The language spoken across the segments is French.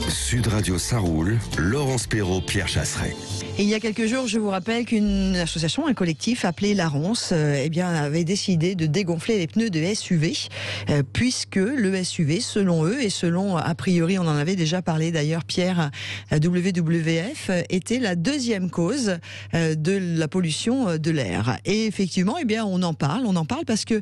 Sud Radio ça roule, Laurence Perrault, Pierre Chasseret. Et il y a quelques jours, je vous rappelle qu'une association, un collectif appelé La Ronce, avait décidé de dégonfler les pneus de SUV, puisque le SUV, selon eux, et selon, a priori, on en avait déjà parlé d'ailleurs, Pierre, WWF, était la deuxième cause de la pollution de l'air. Et effectivement, on en parle parce que,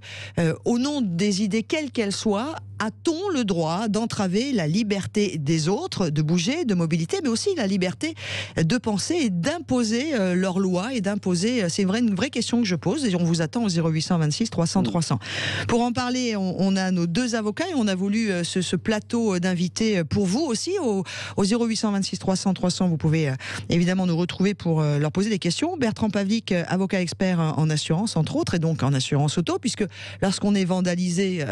au nom des idées, quelles qu'elles soient, a-t-on le droit d'entraver la liberté des autres, de bouger, de mobilité, mais aussi la liberté de penser et d'imposer leurs lois et d'imposer, c'est une vraie question que je pose et on vous attend au 0826 300 300. Pour en parler, on a nos deux avocats et on a voulu ce plateau d'invités pour vous aussi au 0826 300 300. Vous pouvez évidemment nous retrouver pour leur poser des questions. Bertrand Pavlik, avocat expert en assurance entre autres et donc en assurance auto, puisque lorsqu'on est vandalisé,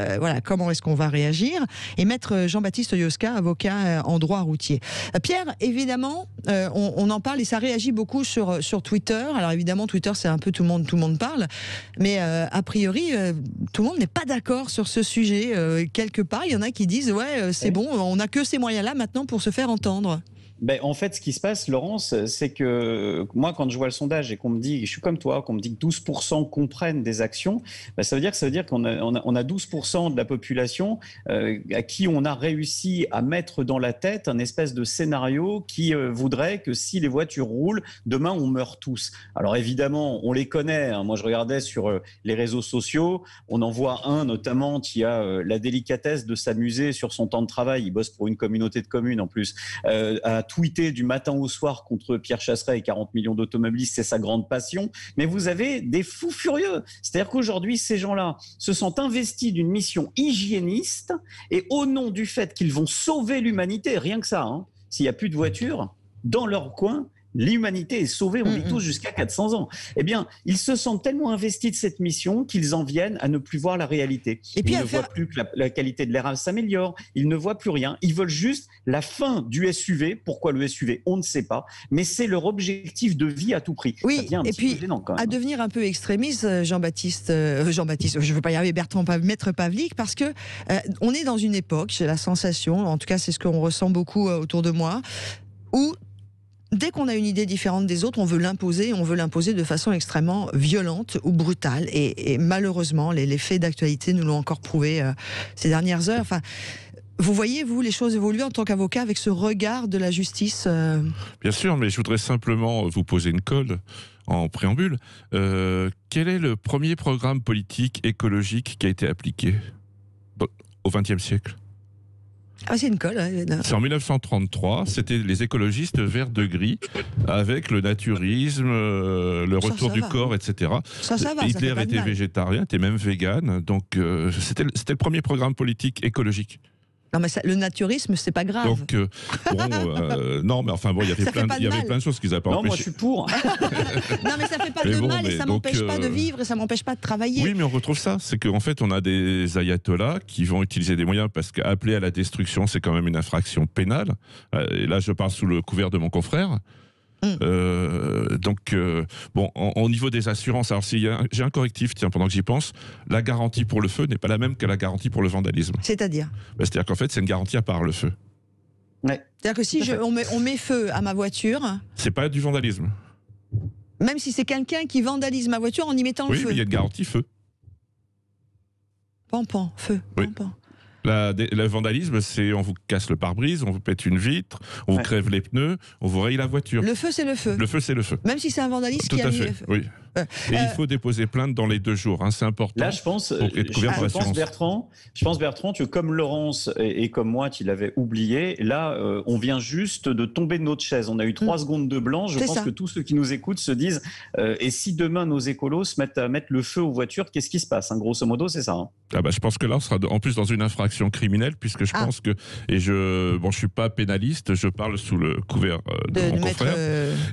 comment est-ce qu'on va réagir, et maître Jean-Baptiste Yoska, avocat en droit routier. Pierre, évidemment, on en parle et ça réagit beaucoup sur Twitter. Alors évidemment, Twitter, c'est un peu tout le monde parle, mais a priori, tout le monde n'est pas d'accord sur ce sujet. Quelque part, il y en a qui disent c'est bon, on n'a que ces moyens-là maintenant pour se faire entendre. En fait, ce qui se passe, Laurence, c'est que moi, quand je vois le sondage et qu'on me dit, je suis comme toi, qu'on me dit que 12% comprennent des actions, ça veut dire qu'on a 12% de la population à qui on a réussi à mettre dans la tête un espèce de scénario qui voudrait que si les voitures roulent, demain on meurt tous. Alors évidemment, on les connaît. Hein. Moi, je regardais sur les réseaux sociaux, on en voit un notamment qui a la délicatesse de s'amuser sur son temps de travail. Il bosse pour une communauté de communes en plus. À tweeter du matin au soir contre Pierre Chasseret et 40 millions d'automobilistes, c'est sa grande passion. Mais vous avez des fous furieux. C'est-à-dire qu'aujourd'hui, ces gens-là se sont investis d'une mission hygiéniste et au nom du fait qu'ils vont sauver l'humanité, rien que ça, s'il n'y a plus de voitures, dans leur coin, l'humanité est sauvée, on vit tous jusqu'à 400 ans. Eh bien, ils se sentent tellement investis de cette mission qu'ils en viennent à ne plus voir la réalité. Et puis ils ne voient plus que la qualité de l'air s'améliore, ils ne voient plus rien. Ils veulent juste la fin du SUV. Pourquoi le SUV? On ne sait pas. Mais c'est leur objectif de vie à tout prix. Oui, et puis à devenir un peu extrémiste, Jean-Baptiste, je ne veux pas y arriver, maître Pavlik, parce que on est dans une époque, j'ai la sensation, en tout cas c'est ce qu'on ressent beaucoup autour de moi, où dès qu'on a une idée différente des autres, on veut l'imposer de façon extrêmement violente ou brutale. Et malheureusement, les faits d'actualité nous l'ont encore prouvé ces dernières heures. Enfin, vous voyez, vous, les choses évoluer en tant qu'avocat avec ce regard de la justice Bien sûr, mais je voudrais simplement vous poser une colle en préambule. Quel est le premier programme politique écologique qui a été appliqué au XXe siècle ? Ah, c'est une colle. C'est en 1933, c'était les écologistes verts de gris, avec le naturisme, le retour du corps, etc. Ça va, Hitler était végétarien, était même vegan, donc c'était le premier programme politique écologique. Non, mais le naturisme, c'est pas grave. Donc, non, mais enfin bon, il y avait plein de choses qu'ils n'avaient pas empêché. Non, moi je suis pour. Non, mais ça fait pas de mal et ça m'empêche pas de vivre et ça m'empêche pas de travailler. Oui, mais on retrouve ça. C'est qu'en fait, on a des ayatollahs qui vont utiliser des moyens parce qu'appeler à la destruction, c'est quand même une infraction pénale. Et là, je parle sous le couvert de mon confrère. Au niveau des assurances, alors j'ai un correctif, tiens, pendant que j'y pense, la garantie pour le feu n'est pas la même que la garantie pour le vandalisme. C'est-à-dire c'est-à-dire qu'en fait, c'est une garantie à part le feu. Ouais. C'est-à-dire que si on met feu à ma voiture, c'est pas du vandalisme. Même si c'est quelqu'un qui vandalise ma voiture en y mettant le feu. Oui, mais il y a une garantie feu. Pampan, feu, oui. pampan. Le vandalisme, c'est on vous casse le pare-brise, on vous pète une vitre, on vous crève les pneus, on vous raye la voiture. Le feu, c'est le feu. Le feu, c'est le feu. Même si c'est un vandaliste qui a mis... Oui. Et il faut déposer plainte dans les 2 jours, c'est important. Là, je pense, Bertrand, que comme Laurence et comme moi, tu l'avais oublié, là, on vient juste de tomber de notre chaise. On a eu 3 secondes de blanc. Je pense que tous ceux qui nous écoutent se disent et si demain nos écolos se mettent à mettre le feu aux voitures, qu'est-ce qui se passe? Grosso modo, c'est ça. Je pense que là, on sera en plus dans une infraction criminelle, puisque je pense que... Et je suis pas pénaliste, je parle sous le couvert de mon confrère.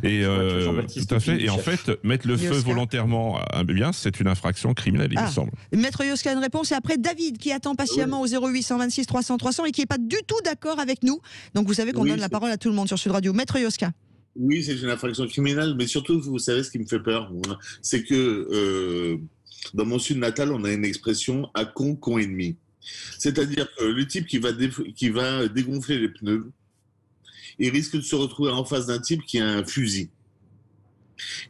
Tout à fait. Et en fait, mettre le feu volontairement à un bien, c'est une infraction criminelle, il me semble. Maître Yoska, une réponse. Et après, David, qui attend patiemment au 0826 300 300 et qui n'est pas du tout d'accord avec nous. Donc, vous savez qu'on donne la parole à tout le monde sur Sud Radio. Maître Yoska. Oui, c'est une infraction criminelle, mais surtout, vous savez ce qui me fait peur, c'est que dans mon sud natal, on a une expression « à con et demi ». C'est-à-dire que le type qui va dégonfler les pneus, il risque de se retrouver en face d'un type qui a un fusil,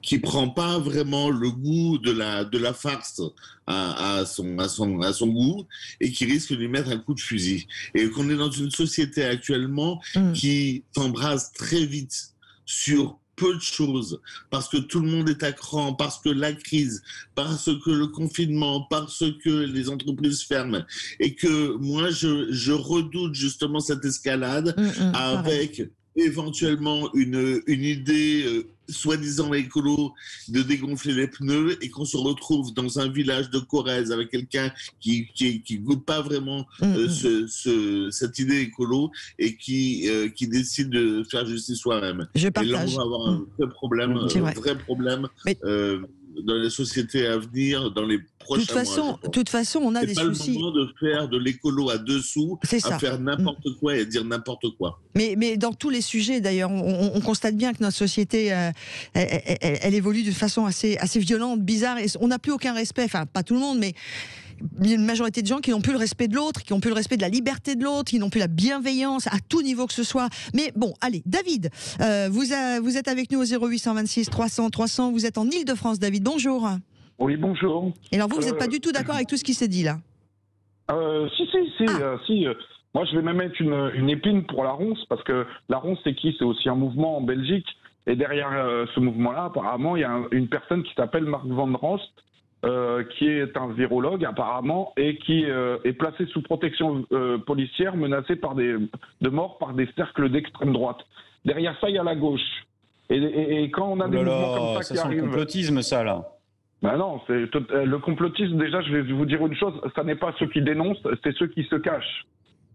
qui prend pas vraiment le goût de la farce à son goût, et qui risque de lui mettre un coup de fusil. Et qu'on est dans une société actuellement qui s'embrase très vite sur peu de choses, parce que tout le monde est à cran, parce que la crise, parce que le confinement, parce que les entreprises ferment, et que moi je redoute justement cette escalade avec éventuellement une idée soi-disant écolo de dégonfler les pneus, et qu'on se retrouve dans un village de Corrèze avec quelqu'un qui goûte pas vraiment cette idée écolo, et qui décide de faire justice soi-même. Je partage. Et là, on va avoir un vrai problème dans les sociétés à venir, dans les prochains mois. De toute façon, on a des soucis. C'est pas le moment de faire de l'écolo à dessous, à faire n'importe quoi et à dire n'importe quoi. Mais dans tous les sujets, d'ailleurs, on constate bien que notre société, elle évolue de façon assez violente, bizarre, et on n'a plus aucun respect, enfin pas tout le monde, mais il y a une majorité de gens qui n'ont plus le respect de l'autre, qui n'ont plus le respect de la liberté de l'autre, qui n'ont plus la bienveillance à tout niveau que ce soit. Mais bon, allez, David, vous êtes avec nous au 0826 300 300, vous êtes en Ile-de-France, David, bonjour. Oui, bonjour. Et alors vous n'êtes pas du tout d'accord avec tout ce qui s'est dit là? Si. Moi, je vais même mettre une épine pour la Ronce, parce que la Ronce, c'est qui? C'est aussi un mouvement en Belgique. Et derrière ce mouvement-là, apparemment, il y a une personne qui s'appelle Mark Van Rost, qui est un virologue, apparemment, et qui est placé sous protection policière, menacé de mort par des cercles d'extrême droite. Derrière ça, il y a la gauche. Et quand on a des mouvements comme ça qui arrivent... C'est le complotisme, ça, là. Ben non, le complotisme, déjà, je vais vous dire une chose, ça n'est pas ceux qui dénoncent, c'est ceux qui se cachent.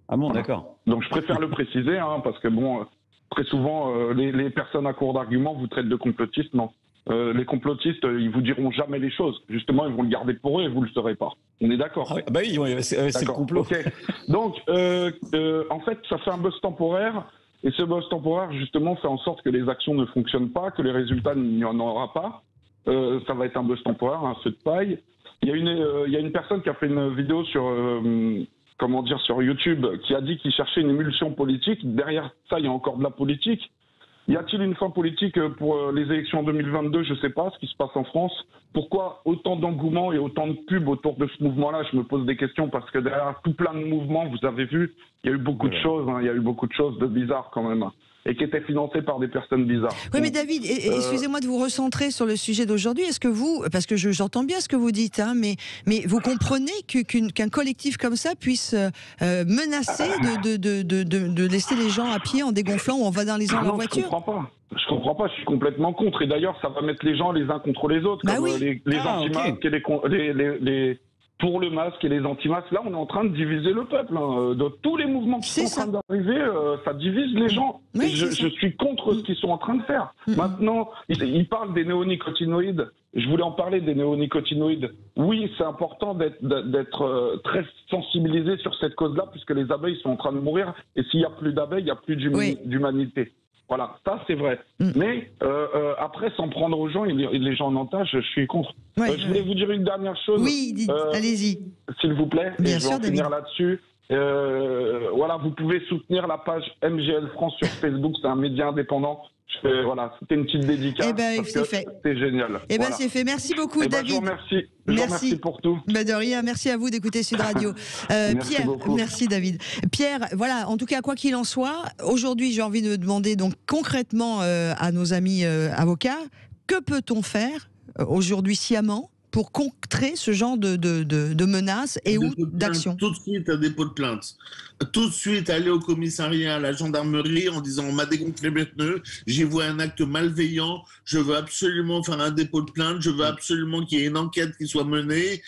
Ah bon, d'accord. Donc je préfère le préciser, parce que bon, très souvent, les personnes à court d'arguments vous traitent de complotistes. Non. Les complotistes, ils vous diront jamais les choses. Justement, ils vont le garder pour eux et vous le saurez pas. On est d'accord? Ah bah oui, c'est le complot. Okay. Donc, en fait, ça fait un buzz temporaire. Et ce buzz temporaire, justement, fait en sorte que les actions ne fonctionnent pas, que les résultats, il n'y en aura pas. Ça va être un buzz temporaire, un feu de paille. Il y a une personne qui a fait une vidéo sur YouTube, qui a dit qu'il cherchait une émulsion politique. Derrière ça, il y a encore de la politique. Y a-t-il une fin politique pour les élections en 2022? Je ne sais pas ce qui se passe en France. Pourquoi autant d'engouement et autant de pubs autour de ce mouvement-là? Je me pose des questions, parce que derrière tout plein de mouvements, vous avez vu, il y a eu beaucoup de choses. Il y a eu beaucoup de choses de bizarres quand même, et qui étaient financées par des personnes bizarres. Oui, mais David, excusez-moi de vous recentrer sur le sujet d'aujourd'hui. Est-ce que vous, parce que j'entends bien ce que vous dites, mais vous comprenez qu'un collectif comme ça puisse menacer de laisser les gens à pied en dégonflant ou en vandalisant leur voiture? Je comprends pas, je suis complètement contre. Et d'ailleurs, ça va mettre les gens les uns contre les autres, comme les anti-masques et les pour le masque et les anti-masques. Là, on est en train de diviser le peuple. De tous les mouvements qui sont en train d'arriver, ça divise les gens. Oui, je suis contre ce qu'ils sont en train de faire. Maintenant, ils parlent des néonicotinoïdes. Je voulais en parler des néonicotinoïdes. Oui, c'est important d'être très sensibilisé sur cette cause-là, puisque les abeilles sont en train de mourir. Et s'il n'y a plus d'abeilles, il n'y a plus d'humanité. Voilà, ça c'est vrai. Mais après, s'en prendre aux gens et les gens en entache, je suis contre. Je voulais vous dire une dernière chose. Oui, allez-y. S'il vous plaît, Bien et je vais en finir là-dessus. Voilà, vous pouvez soutenir la page MGL France sur Facebook, c'est un média indépendant. Voilà, c'était une petite dédicace. C'est fait. C'est génial. C'est fait. Merci beaucoup, David. Je vous remercie pour tout. De rien. Merci à vous d'écouter Sud Radio. Pierre, merci David. Pierre, voilà. En tout cas, quoi qu'il en soit, aujourd'hui, j'ai envie de demander donc concrètement à nos amis avocats, que peut-on faire aujourd'hui sciemment pour contrer ce genre de menaces et ou d'actions? Tout de suite, un dépôt de plainte. Tout de suite, aller au commissariat, à la gendarmerie, en disant on m'a dégonflé mes pneus, j'y vois un acte malveillant, je veux absolument faire un dépôt de plainte, je veux absolument qu'il y ait une enquête qui soit menée.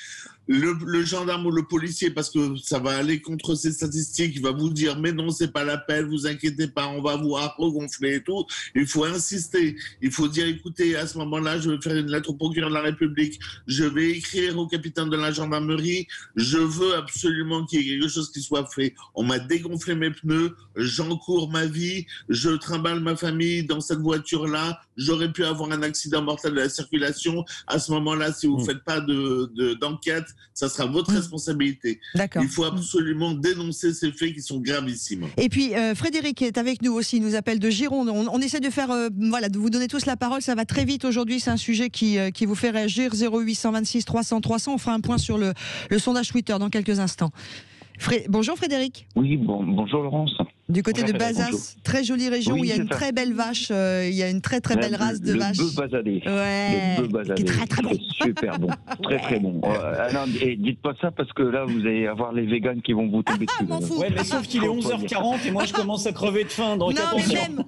Le gendarme ou le policier, parce que ça va aller contre ces statistiques, il va vous dire mais non, c'est pas la peine, vous inquiétez pas, on va vous regonfler et tout. Il faut insister, il faut dire écoutez, à ce moment-là, je vais faire une lettre au procureur de la République, je vais écrire au capitaine de la gendarmerie, je veux absolument qu'il y ait quelque chose qui soit fait. On m'a dégonflé mes pneus, j'encours ma vie, je trimballe ma famille dans cette voiture-là, j'aurais pu avoir un accident mortel de la circulation. À ce moment-là, si vous ne faites pas d'enquête, ça sera votre responsabilité. D'accord. Il faut absolument dénoncer ces faits qui sont gravissimes. Et puis Frédéric est avec nous aussi, il nous appelle de Gironde. On essaie de faire, de vous donner tous la parole, ça va très vite aujourd'hui, c'est un sujet qui vous fait réagir. 0826 300 300, on fera un point sur le sondage Twitter dans quelques instants. Bonjour Frédéric. Oui, bonjour Laurence. Du côté de Bazas, très jolie région, où il y a une très belle vache, il y a une très belle race de vaches. Le bœuf basadé. Ouais, le bœuf basadé. Qui est très bon. Super bon, très bon. Non, et dites pas ça parce que là vous allez avoir les végans qui vont vous tomber dessus. Ouais, mais sauf qu'il est 11h40 et moi je commence à crever de faim. Donc attention.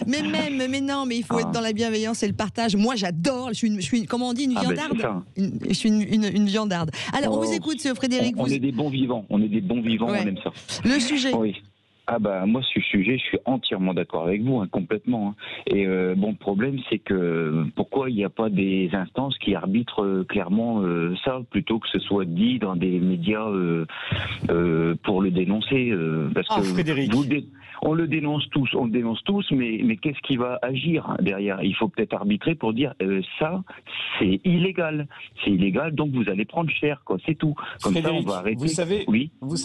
mais il faut être dans la bienveillance et le partage. Moi j'adore, je suis comment on dit, une viandarde. Je suis une viandarde. Alors on vous écoute Frédéric. On est des bons vivants, on aime ça. Le sujet. Oui. Ah bah moi ce sujet je suis entièrement d'accord avec vous complètement et le problème c'est que pourquoi il n'y a pas des instances qui arbitrent clairement ça plutôt que ce soit dit dans des médias pour le dénoncer parce que Frédéric. On le dénonce tous, mais qu'est-ce qui va agir derrière? Il faut peut-être arbitrer pour dire ça, c'est illégal, donc vous allez prendre cher, quoi. C'est tout. Comme Frédéric, ça, on va arrêter. Vous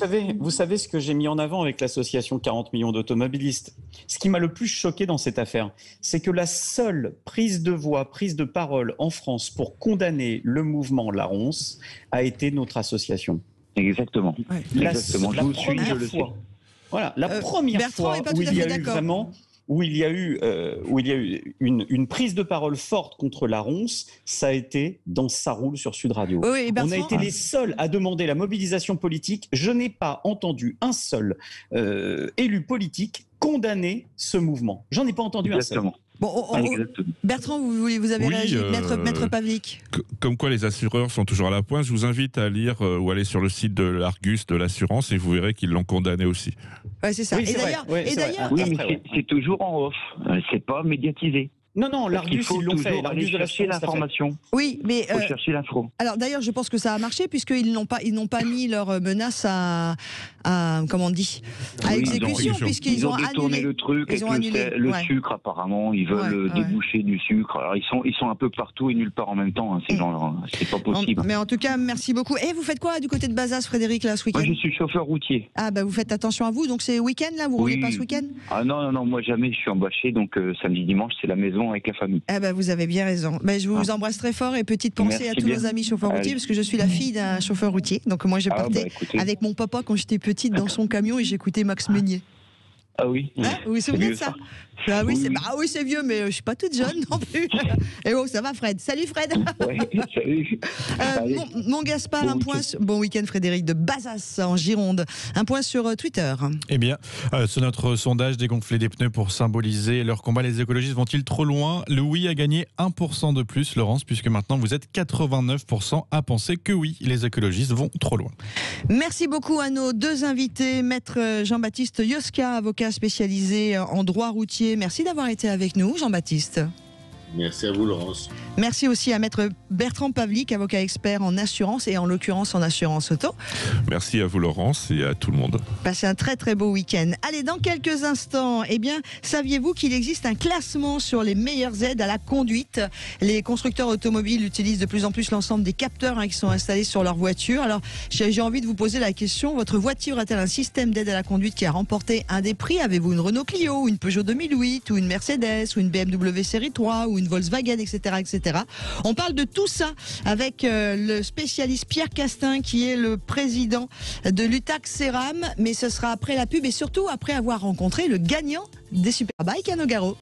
savez ce que j'ai mis en avant avec l'association 40 millions d'automobilistes. Ce qui m'a le plus choqué dans cette affaire, c'est que la seule prise de parole en France pour condamner le mouvement La Ronce a été notre association. Exactement. Ouais. Exactement. La première fois. Voilà, la première fois où il y a eu une prise de parole forte contre La Ronce, ça a été dans Ça roule sur Sud Radio. Oui, on a été les seuls à demander la mobilisation politique. Je n'ai pas entendu un seul élu politique condamner ce mouvement. J'en ai pas entendu un seul. Bon, Bertrand, vous avez réagi, Maître Pavlik. Comme quoi les assureurs sont toujours à la pointe, je vous invite à lire ou aller sur le site de l'Argus de l'assurance et vous verrez qu'ils l'ont condamné aussi. Ouais, c'est ça. Oui, et d'ailleurs, mais c'est toujours en off, c'est pas médiatisé. Non, l'Argus, ils l'ont fait. L'Argus de chercher l'information. Oui, mais faut chercher l'info. Alors d'ailleurs, je pense que ça a marché puisqu'ils n'ont pas mis leur menace à comment on dit, à exécution, puisqu'ils ont détourné le truc. Ils ont annulé le sucre apparemment. Ils veulent déboucher du sucre. Alors ils sont un peu partout et nulle part en même temps. C'est pas possible. Mais en tout cas, merci beaucoup. Et vous faites quoi du côté de Bazas, Frédéric, là, ce week-end? Moi, je suis chauffeur routier. Ah bah vous faites attention à vous. Donc c'est week-end là, vous roulez pas ce week-end? Ah non, moi jamais. Je suis embauché, donc samedi, dimanche, c'est la maison avec la famille. Ah bah vous avez bien raison. Mais je vous embrasse très fort et petite pensée à tous nos amis chauffeurs routiers parce que je suis la fille d'un chauffeur routier. Donc moi je partais avec mon papa quand j'étais petite dans son camion et j'écoutais Max Meunier. Ah oui. Vous vous souvenez de ça? Ah oui, c'est vieux, mais je suis pas toute jeune non plus. Et bon, ça va, Fred. Salut, Fred. Ouais, salut. Mon Gaspard, bon week-end, Frédéric de Bazas en Gironde. Un point sur Twitter. Eh bien, sur notre sondage dégonfler des pneus pour symboliser leur combat, les écologistes vont-ils trop loin? Le oui a gagné 1% de plus, Laurence, puisque maintenant vous êtes 89% à penser que oui, les écologistes vont trop loin. Merci beaucoup à nos deux invités, maître Jean-Baptiste Yoska, avocat spécialisé en droit routier. Merci d'avoir été avec nous, Jean-Baptiste. Merci à vous, Laurence. Merci aussi à maître Bertrand Pavlik, avocat expert en assurance et en l'occurrence en assurance auto. Merci à vous, Laurence, et à tout le monde. Passez un très très beau week-end. Allez, dans quelques instants, saviez-vous qu'il existe un classement sur les meilleures aides à la conduite? Les constructeurs automobiles utilisent de plus en plus l'ensemble des capteurs qui sont installés sur leur voiture. Alors, j'ai envie de vous poser la question, votre voiture a-t-elle un système d'aide à la conduite qui a remporté un des prix? Avez-vous une Renault Clio, une Peugeot 2008, ou une Mercedes, ou une BMW série 3, ou une Volkswagen, etc. On parle de tout ça avec le spécialiste Pierre Castin, qui est le président de l'UTAC Céram, mais ce sera après la pub et surtout après avoir rencontré le gagnant des Superbikes à Nogaro.